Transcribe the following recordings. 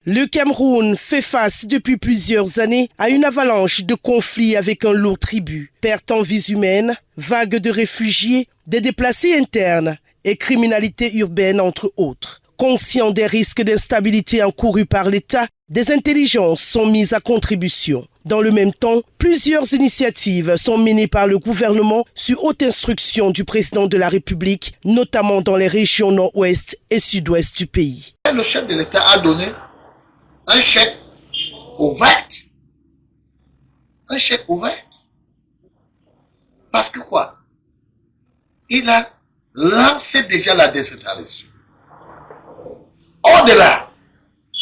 Le Cameroun fait face depuis plusieurs années à une avalanche de conflits avec un lourd tribut. Pertes en vies humaines, vagues de réfugiés, des déplacés internes et criminalité urbaine entre autres. Conscient des risques d'instabilité encourus par l'État, des intelligences sont mises à contribution. Dans le même temps, plusieurs initiatives sont menées par le gouvernement sur haute instruction du président de la République, notamment dans les régions nord-ouest et sud-ouest du pays. Le chef de l'État a donné un chèque ouvert. Un chèque ouvert. Parce que quoi? Il a lancé déjà la décentralisation. Au-delà,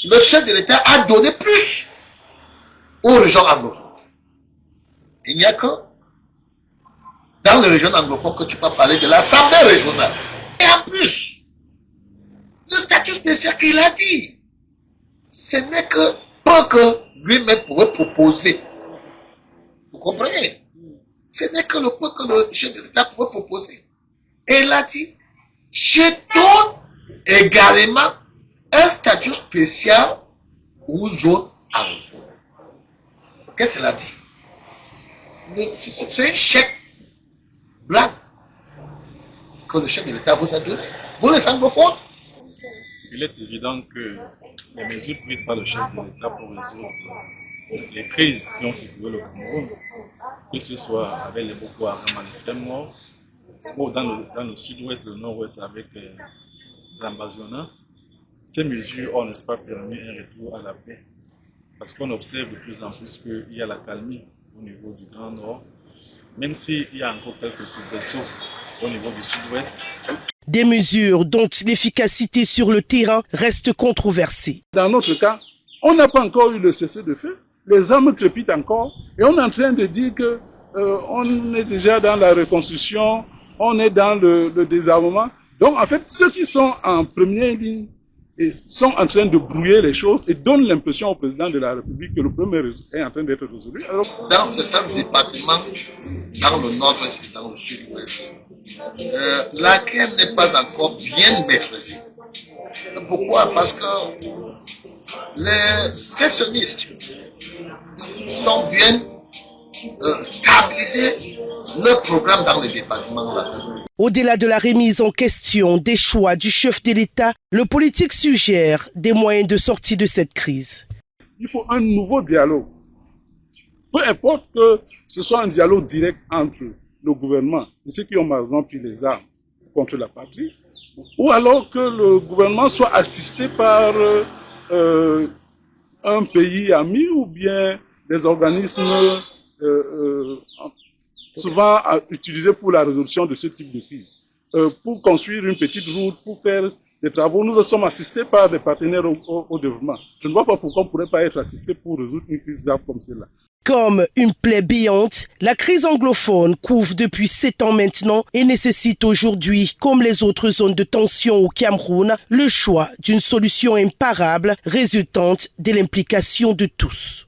le chef de l'État a donné plus aux régions anglophones. Il n'y a que dans les régions anglophones que tu peux parler de l'Assemblée régionale. Et en plus, le statut spécial qu'il a dit, ce n'est que peu que lui-même pouvait proposer. Vous comprenez? Ce n'est que le peu que le chef de l'État pouvait proposer. Et il a dit, je donne également un statut spécial aux zones anglophones. Qu'est-ce que cela dit? C'est un chèque blanc que le chef de l'État vous a donné. Vous les anglophones? Il est évident que les mesures prises par le chef de l'État pour résoudre les crises qui ont secoué le Cameroun, que ce soit avec les Boko Haram à l'extrême nord, ou dans le sud-ouest et le nord-ouest avec les ambazonneurs, ces mesures ont, n'est-ce pas, permis un retour à la paix. Parce qu'on observe de plus en plus qu'il y a la calmie au niveau du Grand Nord, même s'il y a encore quelques soubresauts au niveau du sud-ouest. Des mesures dont l'efficacité sur le terrain reste controversée. Dans notre cas, on n'a pas encore eu le cessez-le-feu. Les armes crépitent encore et on est en train de dire que on est déjà dans la reconstruction, on est dans le désarmement. Donc en fait, ceux qui sont en première ligne et sont en train de brouiller les choses et donnent l'impression au président de la République que le problème est en train d'être résolu. Alors, dans certains départements, dans le nord-ouest et dans le sud-ouest, la guerre n'est pas encore bien maîtrisée. Pourquoi? Parce que les sécessionnistes sont bien stabilisés leur programme dans les départements là. Au-delà de la remise en question des choix du chef de l'État, le politique suggère des moyens de sortie de cette crise. Il faut un nouveau dialogue. Peu importe que ce soit un dialogue direct entre le gouvernement et ceux qui ont malheureusement pris les armes contre la patrie, ou alors que le gouvernement soit assisté par un pays ami ou bien des organismes souvent utilisés pour la résolution de ce type de crise. Pour construire une petite route, pour faire des travaux, nous sommes assistés par des partenaires au développement. Je ne vois pas pourquoi on ne pourrait pas être assisté pour résoudre une crise grave comme celle-là. Comme une plaie béante, la crise anglophone couvre depuis 7 ans maintenant et nécessite aujourd'hui, comme les autres zones de tension au Cameroun, le choix d'une solution imparable résultante de l'implication de tous.